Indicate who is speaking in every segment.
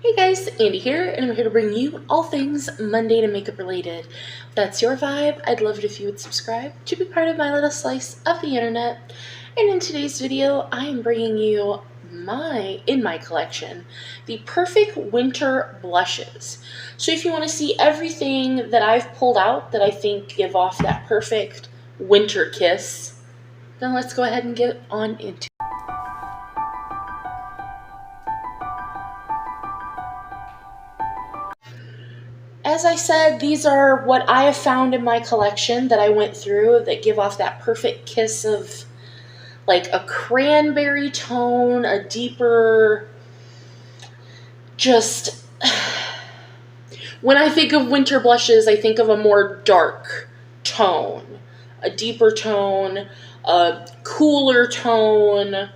Speaker 1: Hey guys, Andy here, and I'm here to bring you all things Monday to makeup related. If that's your vibe, I'd love it if you would subscribe to be part of my little slice of the internet. And in today's video, I am bringing you in my collection, the perfect winter blushes. So if you want to see everything that I've pulled out that I think give off that perfect winter kiss, then let's go ahead and get on into it. As I said, these are what I have found in my collection that I went through that give off that perfect kiss of like a cranberry tone, a deeper, just, when I think of winter blushes, I think of a more dark tone, a deeper tone, a cooler tone.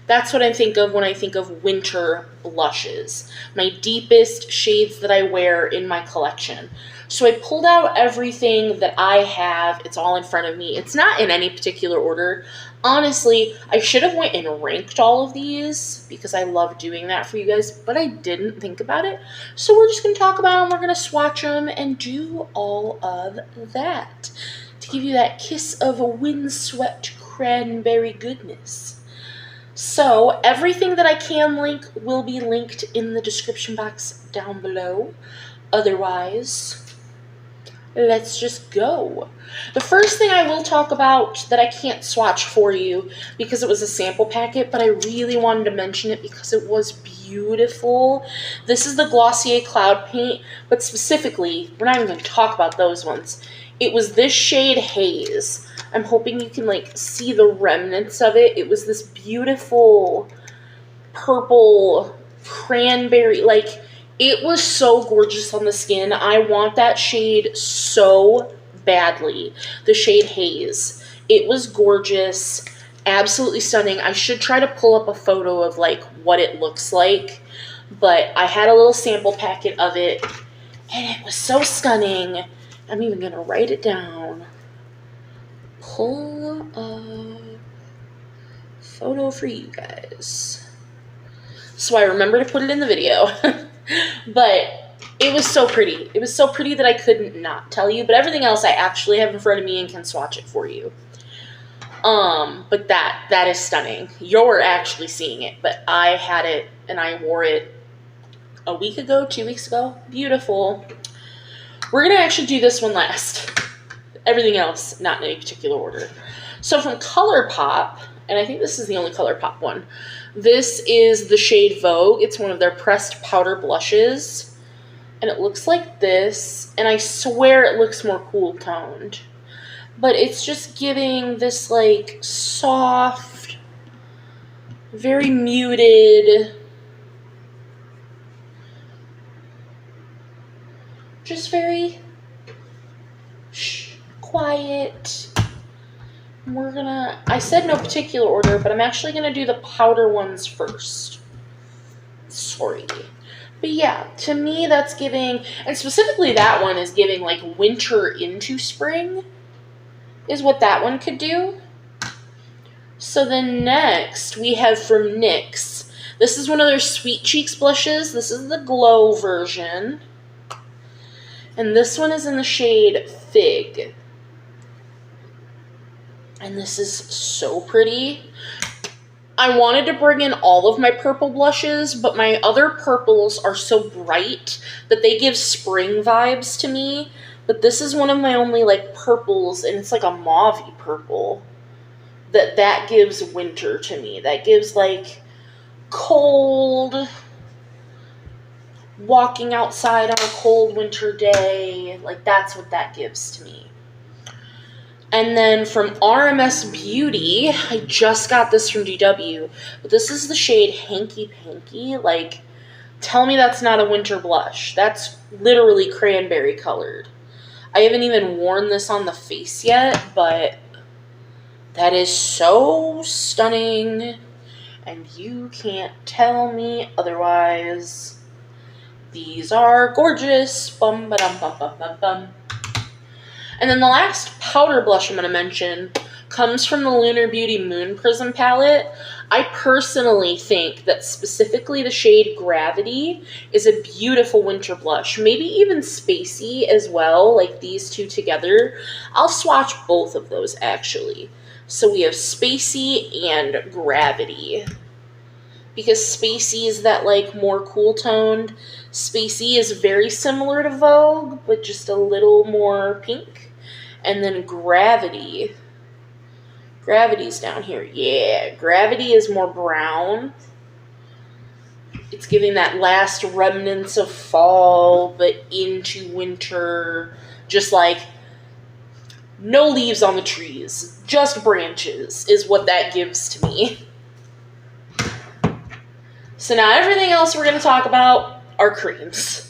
Speaker 1: That's what I think of when I think of winter blushes, my deepest shades that I wear in my collection. So I pulled out everything that I have. It's all in front of me. It's not in any particular order. Honestly, I should have went and ranked all of these because I love doing that for you guys, but I didn't think about it. So we're just going to talk about them. We're going to swatch them and do all of that to give you that kiss of a windswept cranberry goodness. So everything that I can link will be linked in the description box down below. Otherwise, let's just go. The first thing I will talk about that I can't swatch for you because it was a sample packet, but I really wanted to mention it because it was beautiful. This is the Glossier Cloud Paint, but specifically, we're not even going to talk about those ones. It was this shade Haze. I'm hoping you can like see the remnants of it. It was this beautiful purple cranberry, like it was so gorgeous on the skin. I want that shade so badly. The shade Haze. It was gorgeous, absolutely stunning. I should try to pull up a photo of like what it looks like, but I had a little sample packet of it and it was so stunning. I'm even gonna write it down. Pull a photo for you guys so I remember to put it in the video. But it was so pretty. It was so pretty that I couldn't not tell you, but everything else I actually have in front of me and can swatch it for you. But that is stunning. You're actually seeing it, but I had it and I wore it a week ago, 2 weeks ago. Beautiful. We're gonna actually do this one last. Everything else, not in any particular order. So from Colourpop, and I think this is the only Colourpop one, this is the shade Vogue. It's one of their pressed powder blushes. And it looks like this. And I swear it looks more cool toned. But it's just giving this like soft, very muted, just very quiet. I said no particular order, but I'm actually gonna do the powder ones first. Sorry. But yeah, to me that's giving, and specifically that one is giving like winter into spring, is what that one could do. So then next we have from NYX. This is one of their Sweet Cheeks blushes. This is the glow version. And this one is in the shade Fig. And this is so pretty. I wanted to bring in all of my purple blushes, but my other purples are so bright that they give spring vibes to me. But this is one of my only like purples, and it's like a mauve-y purple. That gives winter to me. That gives like cold, walking outside on a cold winter day. Like that's what that gives to me. And then from RMS Beauty, I just got this from DW, but this is the shade Hanky Panky. Like, tell me that's not a winter blush. That's literally cranberry colored. I haven't even worn this on the face yet, but that is so stunning, and you can't tell me otherwise. These are gorgeous. Bum ba dum bum bum bum bum. And then the last powder blush I'm going to mention comes from the Lunar Beauty Moon Prism palette. I personally think that specifically the shade Gravity is a beautiful winter blush, maybe even spacey as well, like these two together. I'll swatch both of those actually. So we have Spacey and Gravity. Because Spacey is that like more cool toned. Spacey is very similar to Vogue, but just a little more pink. And then Gravity's down here. Yeah, Gravity is more brown. It's giving that last remnants of fall, but into winter. Just like no leaves on the trees, just branches is what that gives to me. So now everything else we're going to talk about are creams.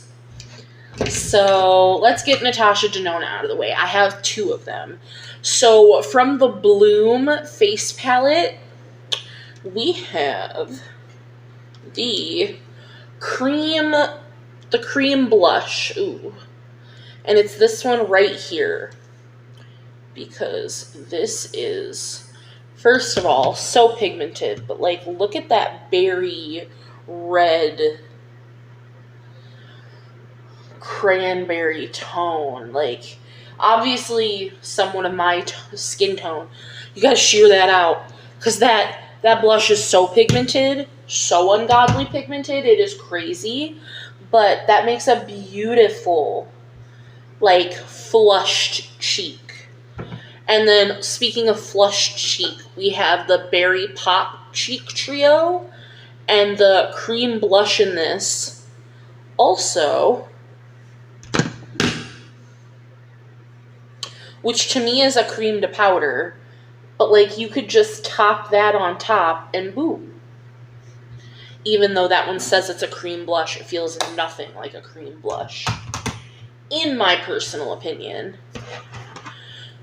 Speaker 1: So let's get Natasha Denona out of the way. I have two of them. So from the Bloom face palette, we have the cream blush. Ooh. And it's this one right here. Because this is, first of all, so pigmented. But like, look at that berry red cranberry tone. Like, obviously someone of my skin tone, you gotta shear that out, because that blush is so pigmented, so ungodly pigmented, it is crazy. But that makes a beautiful like flushed cheek. And then speaking of flushed cheek, we have the Berry Pop Cheek Trio. And the cream blush in this also, which to me is a cream to powder, but like you could just top that on top and boom. Even though that one says it's a cream blush, it feels nothing like a cream blush, in my personal opinion.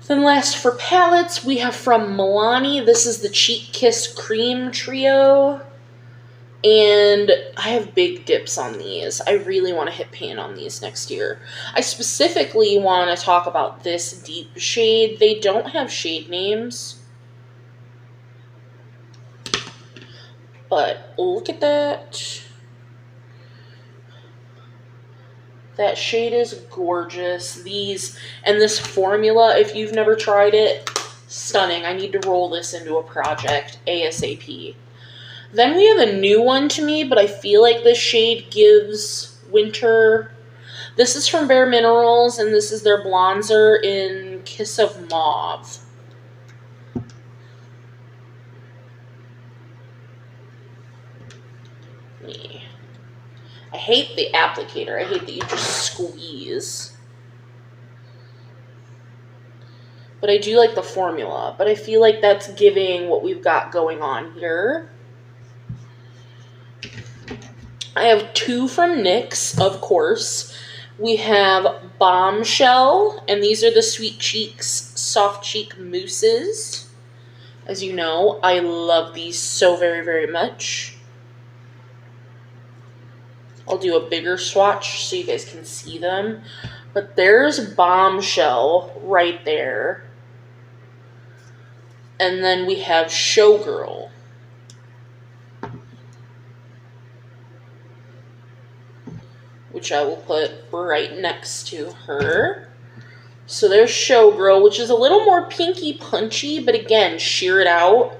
Speaker 1: Then last for palettes, we have from Milani. This is the Cheek Kiss Cream Trio. And I have big dips on these. I really want to hit pan on these next year. I specifically want to talk about this deep shade. They don't have shade names. But look at that. That shade is gorgeous. These and this formula, if you've never tried it, stunning. I need to roll this into a project ASAP. Then we have a new one to me, but I feel like this shade gives winter. This is from Bare Minerals, and this is their bronzer in Kiss of Mauve. I hate the applicator. I hate that you just squeeze. But I do like the formula. But I feel like that's giving what we've got going on here. I have two from NYX, of course. We have Bombshell, and these are the Sweet Cheeks Soft Cheek Mousses. As you know, I love these so very, very much. I'll do a bigger swatch so you guys can see them. But there's Bombshell right there. And then we have Showgirl. Which I will put right next to her. So there's Showgirl, which is a little more pinky punchy, but again, sheer it out.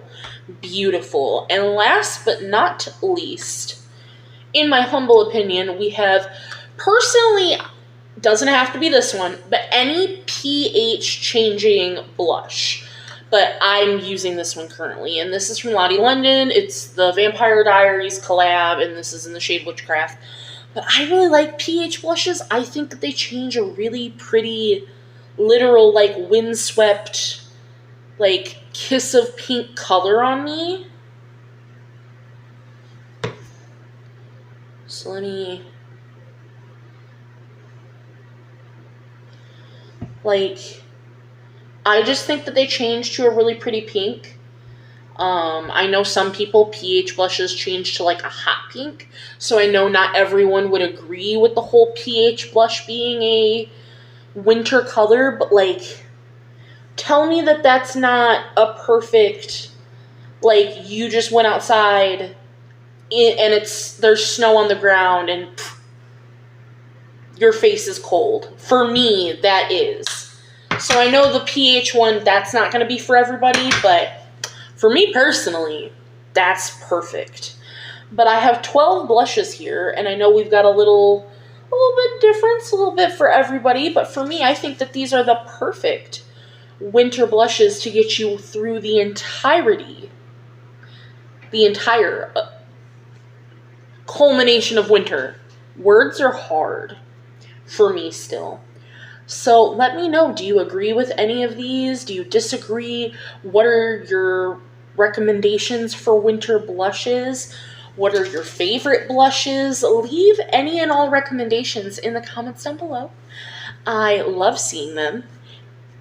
Speaker 1: Beautiful. And last but not least, in my humble opinion, we have, personally, doesn't have to be this one, but any pH changing blush. But I'm using this one currently, and this is from Lottie London. It's the Vampire Diaries collab, and this is in the shade Witchcraft. But I really like pH blushes. I think that they change a really pretty, literal, like, windswept, like, kiss of pink color on me. So let me, like, I just think that they change to a really pretty pink. I know some people, pH blushes change to like a hot pink. So I know not everyone would agree with the whole pH blush being a winter color. But like, Tell me that that's not a perfect, like, you just went outside and there's snow on the ground and your face is cold. For me, that is. So I know the pH one, that's not going to be for everybody, but for me personally, that's perfect. But I have 12 blushes here, and I know we've got a little bit difference, a little bit for everybody, but for me, I think that these are the perfect winter blushes to get you through the entire culmination of winter. Words are hard for me still. So let me know, do you agree with any of these? Do you disagree? What are your recommendations for winter blushes? What are your favorite blushes? Leave any and all recommendations in the comments down below. I love seeing them,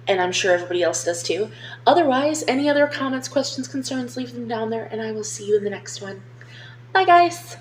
Speaker 1: and I'm sure everybody else does too. Otherwise, any other comments, questions, concerns, leave them down there, and I will see you in the next one. Bye, guys.